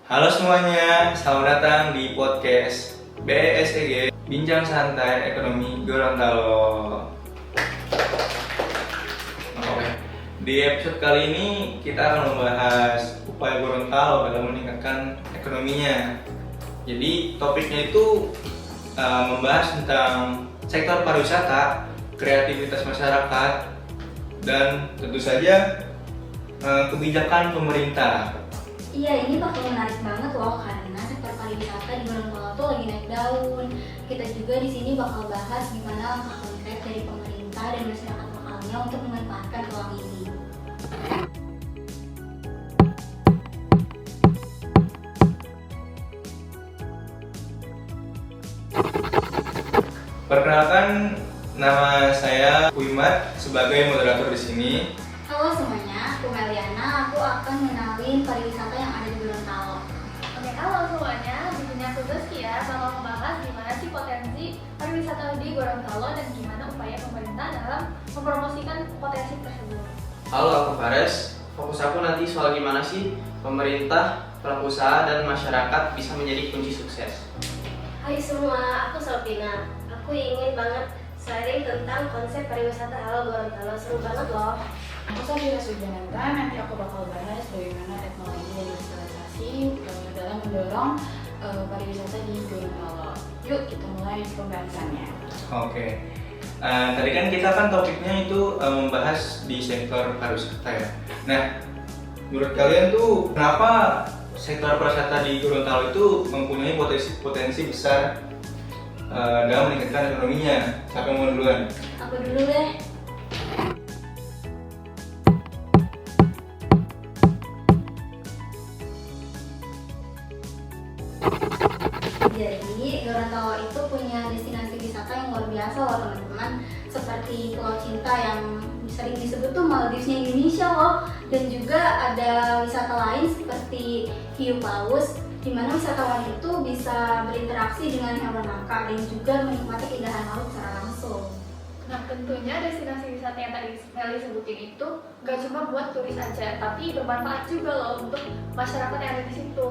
Halo semuanya, selamat datang di podcast BSEG Bincang Santai Ekonomi Gorontalo. Oke. Di episode kali ini kita akan membahas upaya Gorontalo dalam meningkatkan ekonominya. Jadi topiknya itu membahas tentang sektor pariwisata, kreativitas masyarakat, dan tentu saja kebijakan pemerintah. Iya, ini bakal menarik banget loh karena sektor pariwisata di Gorontalo tuh lagi naik daun. Kita juga di sini bakal bahas gimana langkah konkret dari pemerintah dan masyarakat lokalnya untuk memanfaatkan peluang ini. Perkenalkan, nama saya Wimat sebagai moderator di sini. Halo semuanya, aku Meliana. Aku akan mengenalin pariwisata yang ada di Gorontalo. Oke, halo semuanya. Di sini aku Zaskia bakal membahas gimana sih potensi pariwisata di Gorontalo dan gimana upaya pemerintah dalam mempromosikan potensi tersebut. Halo, aku Fares. Fokus aku nanti soal gimana sih pemerintah, pelaku usaha, dan masyarakat bisa menjadi kunci sukses. Hai semua, aku Salpina. Aku ingin banget sharing tentang konsep pariwisata halal Gorontalo. Seru banget loh. Aku Safira Sujananta, nanti aku bakal bahas bagaimana teknologi dan digitalisasi dalam mendorong pariwisata di Gorontalo. Yuk kita mulai pembahasannya. Oke. Tadi kan kita topiknya itu membahas di sektor pariwisata ya. Nah, menurut kalian tuh kenapa sektor pariwisata di Gorontalo itu mempunyai potensi besar dalam meningkatkan ekonominya? Siapa yang mau duluan? Aku dulu deh. Jadi, Gorontalo itu punya destinasi wisata yang luar biasa loh teman-teman. Seperti Pulau Cinta yang sering disebut tuh Maldivesnya Indonesia loh. Dan juga ada wisata lain seperti hiu paus, di mana wisatawan itu bisa berinteraksi dengan hewan langka dan juga menikmati keindahan laut secara langsung. Nah, tentunya destinasi wisata yang tadi Meli sebutin itu gak cuma buat turis aja, tapi bermanfaat juga loh untuk masyarakat yang ada di situ.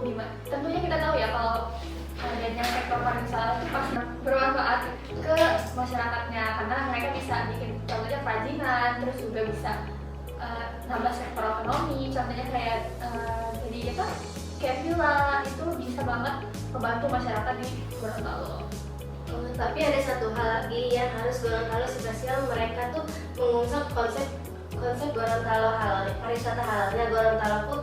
Tentunya kita tahu ya kalau adanya sektor pariwisata itu pasti bermanfaat ke masyarakatnya karena mereka bisa bikin contohnya kerajinan, terus juga bisa nambah sektor ekonomi, contohnya kayak jadi apa? Kayak villa itu bisa banget membantu masyarakat di Gorontalo. Tapi ada satu hal lagi yang harus Gorontalo spesial, mereka tuh mengusung konsep Gorontalo halal, pariwisata halalnya. Gorontalo pun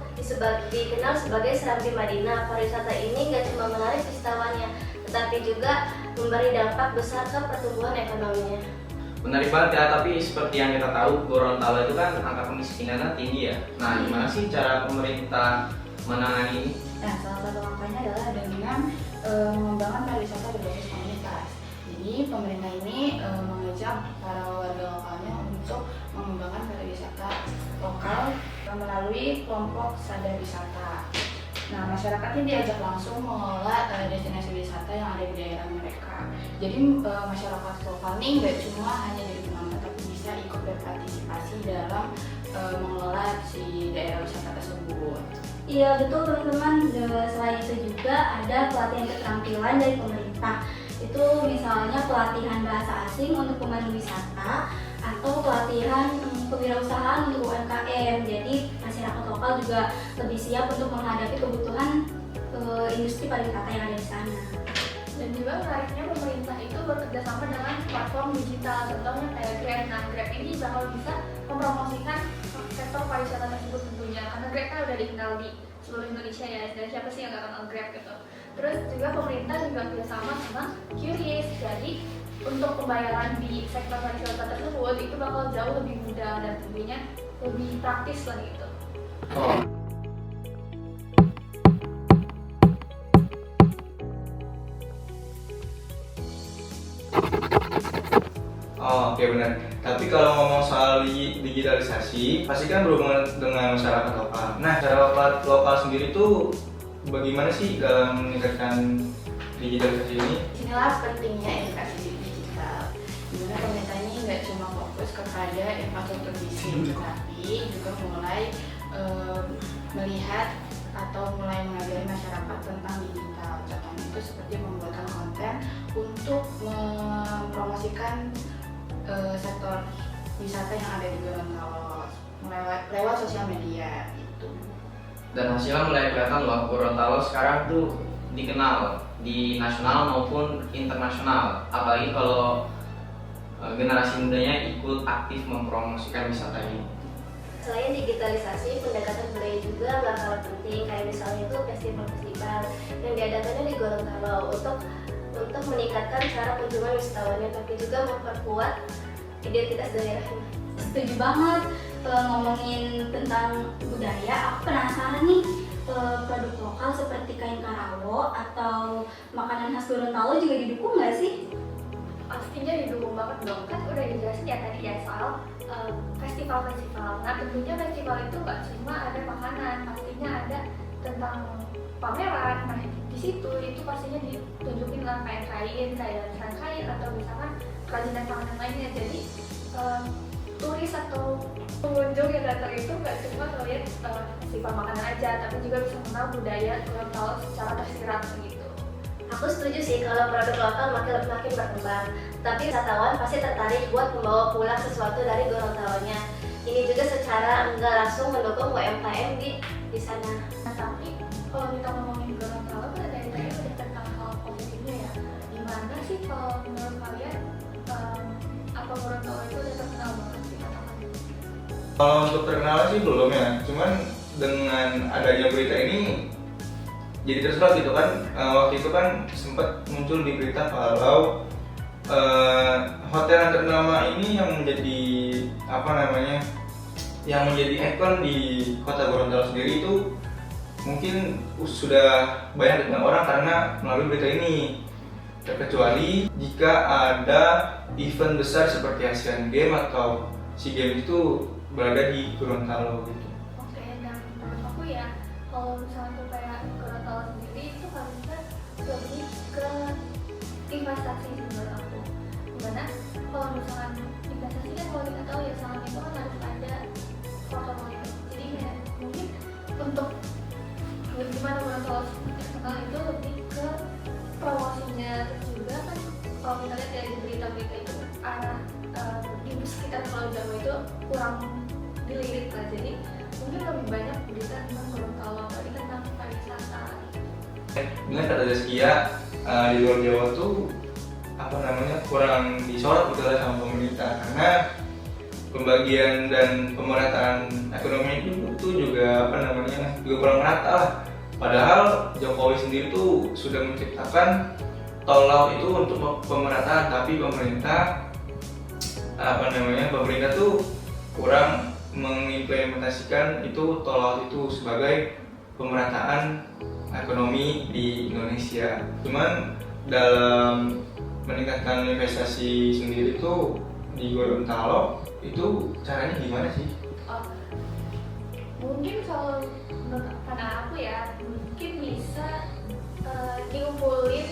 dikenal sebagai Serambi Madinah. Pariwisata ini nggak cuma menarik wisatawannya, tetapi juga memberi dampak besar ke pertumbuhan ekonominya. Menarik banget ya, tapi seperti yang kita tahu, Gorontalo itu kan angka kemiskinannya tinggi ya. Nah, gimana sih cara pemerintah menangani ini? Nah, salah satu langkahnya adalah dengan mengembangkan pariwisata berbasis komunitas. Jadi pemerintah ini mengajak para warga lokalnya untuk mengembangkan pariwisata lokal melalui kelompok sadar wisata. Nah, masyarakatnya diajak langsung mengelola destinasi wisata yang ada di daerah mereka. Jadi masyarakat lokal ini nggak cuma hanya jadi penonton, tapi bisa ikut berpartisipasi dalam mengelola si daerah wisata tersebut. Iya betul teman-teman. Selain itu juga ada pelatihan keterampilan dari pemerintah. Itu misalnya pelatihan bahasa asing untuk pemandu wisata atau pelatihan kewirausahaan untuk UMKM. Jadi masyarakat lokal juga lebih siap untuk menghadapi kebutuhan industri pariwisata yang ada di sana. Dan juga menariknya pemerintah itu bekerja sama dengan platform digital, contohnya kayak Grab. Nah, Grab ini bakal bisa mempromosikan sektor pariwisata tersebut tentunya, karena Grab kan udah dikenal di seluruh Indonesia ya, dan siapa sih yang gak kenal Grab gitu. Terus juga pemerintah juga kerjasama sama QRIS, jadi untuk pembayaran di sektor pariwisata tersebut itu bakal jauh lebih mudah dan tentunya lebih praktis lah gitu. Oh, oke benar. Tapi kalau ngomong soal digitalisasi, pasti kan berhubungan dengan masyarakat lokal. Nah, masyarakat lokal sendiri tuh bagaimana sih dalam meningkatkan digitalisasi ini? Inilah pentingnya edukasi digital. Dimana pemerintah ini nggak cuma fokus kepada infrastruktur fisik, tapi juga mulai melihat atau mulai mengajari masyarakat tentang digital. Contohnya itu seperti membuatkan konten untuk mempromosikan sektor wisata yang ada di Gorontalo lewat sosial media itu. Dan hasilnya mulai kelihatan loh, Gorontalo sekarang tuh dikenal di nasional maupun internasional. Apalagi kalau generasi mudanya ikut aktif mempromosikan wisata ini. Selain digitalisasi, pendekatan budaya juga nggak kalah penting. Kayak misalnya itu festival-festival yang diadakannya di Gorontalo untuk meningkatkan cara kunjungan wisatawannya, tapi juga memperkuat identitas daerahnya. Setuju banget. Ngomongin tentang budaya, aku penasaran nih, produk lokal seperti kain karawo atau makanan khas Gorontalo juga didukung nggak sih? Pastinya didukung banget dong, kan udah dijelasin ya tadi ya soal festival-festival. Nah tentunya festival itu nggak cuma ada makanan, pastinya ada tentang pameran. Nah di situ itu pastinya ditunjukin lah kain-kain, kain atau misalkan kerajinan tangan lainnya. Jadi turis atau pengunjung yang datang itu nggak cuma ngeliat festival makanan aja, tapi juga bisa mengenal budaya Gorontalo secara tersirat gitu. Aku setuju sih kalau produk lokal makin berkembang, tapi wisatawan pasti tertarik buat membawa pulang sesuatu dari Gorontalonya. Ini juga secara nggak langsung mendukung UMKM di sana. Nah, tapi kalau kita ngomongin Gorontalo kan dari tadi udah tentang hal positifnya ya. Gimana sih kalau menurut kalian apa Gorontalo itu udah terkenal banget sih katakan? Kalau untuk terkenal sih belum ya, cuman dengan adanya berita ini jadi terserah gitu kan. Waktu itu kan sempat muncul di berita kalau hotel yang ternama ini yang menjadi yang menjadi ikon di kota Gorontalo sendiri itu mungkin sudah banyak dikenal orang karena melalui berita ini. Terkecuali jika ada event besar seperti Asian Games atau SEA Games itu berada di Gorontalo gitu. Oke, dan menurut aku ya kalau misalnya tuh kayak Gorontalo sendiri itu harusnya lebih ke investasi sih menurut aku. Dimana kalau misalkan investasi kan kalau kita tahu ya saham itu kan harus ada portofolio. Jadi ya mungkin untuk gimana Gorontalo terkenal itu lebih ke promosinya. Terus juga kan kalau kita lihat dari berita-berita itu arah di sekitar Pulau Jawa itu kurang dilirik lah, jadi mungkin lebih banyak berita tentang Gorontalo apalagi tentang pariwisata. Dengan kata Zaskia, di luar Jawa tuh kurang disorot gitu lah sama pemerintah karena pembagian dan pemerataan ekonomi itu juga juga kurang merata lah. Padahal Jokowi sendiri tuh sudah menciptakan tol laut itu untuk pemerataan, tapi pemerintah tuh kurang mengimplementasikan itu tol laut itu sebagai pemerataan ekonomi di Indonesia. Cuman dalam meningkatkan investasi sendiri tuh di Gorontalo itu caranya gimana sih? Mungkin kalau menurut pandangan aku ya mungkin bisa dikumpulin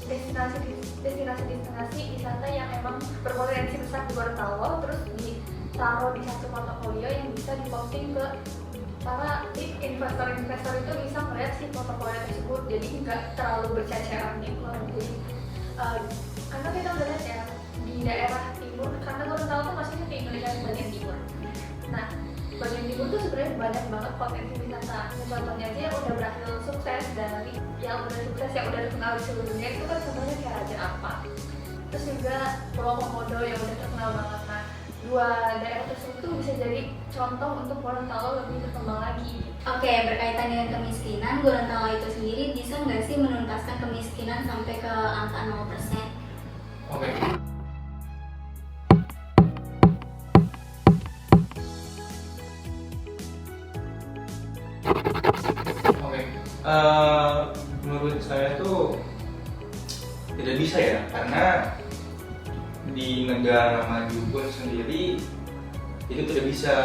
destinasi wisata yang emang berpotensi besar di Gorontalo, terus ditaruh di satu portofolio yang bisa diposting ke para investor itu bisa melihat si portofolio tersebut, jadi nggak terlalu berceceran gitu. Jadi karena kita udah lihat ya di daerah timur, karena Gorontalo tuh maksudnya di Indonesia yang bagian timur. Nah bagian timur tuh sebenarnya banyak banget potensi wisata. Contohnya aja yang udah berhasil sukses yang udah terkenal di seluruh dunia itu kan contohnya kayak Raja Ampat. Terus juga Pulau Komodo yang udah terkenal banget. Nah dua daerah tersebut tuh bisa jadi contoh untuk Gorontalo lebih berkembang lagi. Oke, berkaitan dengan kemiskinan, Gorontalo itu sendiri bisa nggak sih menuntaskan kemiskinan sampai ke angka 0%? Oke. Menurut saya tuh tidak bisa ya, karena di negara maju pun sendiri itu tidak bisa,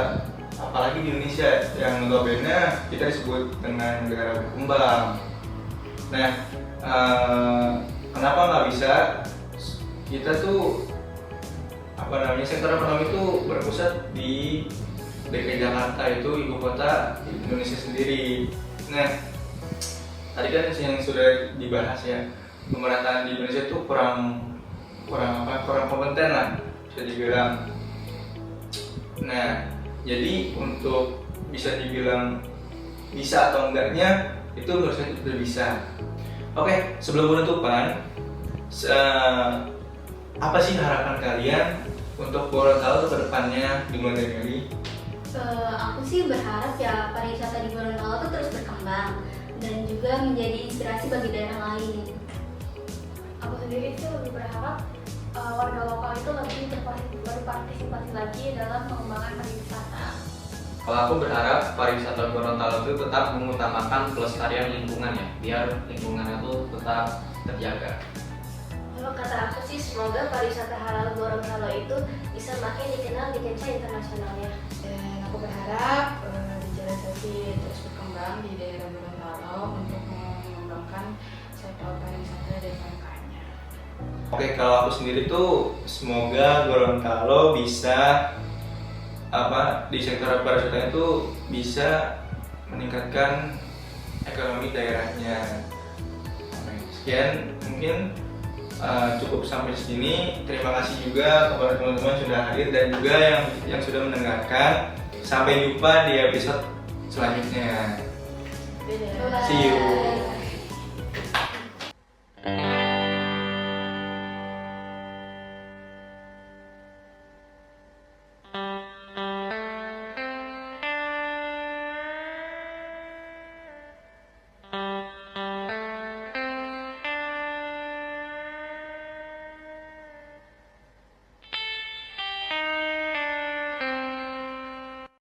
apalagi di Indonesia yang notabene kita disebut dengan negara berkembang. Nah, kenapa nggak bisa? Kita tuh sektor ekonomi itu berpusat di DKI Jakarta, itu ibu kota Indonesia sendiri. Nah, tadi kan yang sudah dibahas ya, pemerintahan di Indonesia itu kurang kompeten lah bisa dibilang. Nah, jadi untuk bisa dibilang bisa atau enggaknya itu harusnya sudah bisa. Oke, sebelum penutupan, apa sih harapan kalian untuk Gorontalo ke depannya dimulai dari Meli? Aku sih berharap ya pariwisata di Gorontalo tuh terus berkembang dan juga menjadi inspirasi bagi daerah lain. Aku sendiri sih lebih berharap warga lokal itu lebih berpartisipasi lagi dalam pengembangan pariwisata. Kalau aku berharap pariwisata Gorontalo itu tetap mengutamakan pelestarian lingkungan ya, biar lingkungannya tuh tetap terjaga. Kalau kata aku sih semoga pariwisata halal Gorontalo itu bisa makin dikenal di kancah internasionalnya. Dan aku berharap digitalisasi terus berkembang di daerah Gorontalo untuk mengembangkan sektor pariwisata dan UMKM-nya. Oke, kalau aku sendiri tuh semoga Gorontalo bisa di sektor pariwisata itu bisa meningkatkan ekonomi daerahnya. Oke, sekian mungkin cukup sampai sini. Terima kasih juga kepada teman-teman sudah hadir dan juga yang sudah mendengarkan. Sampai jumpa di episode selanjutnya. Dadah. See you. Bye.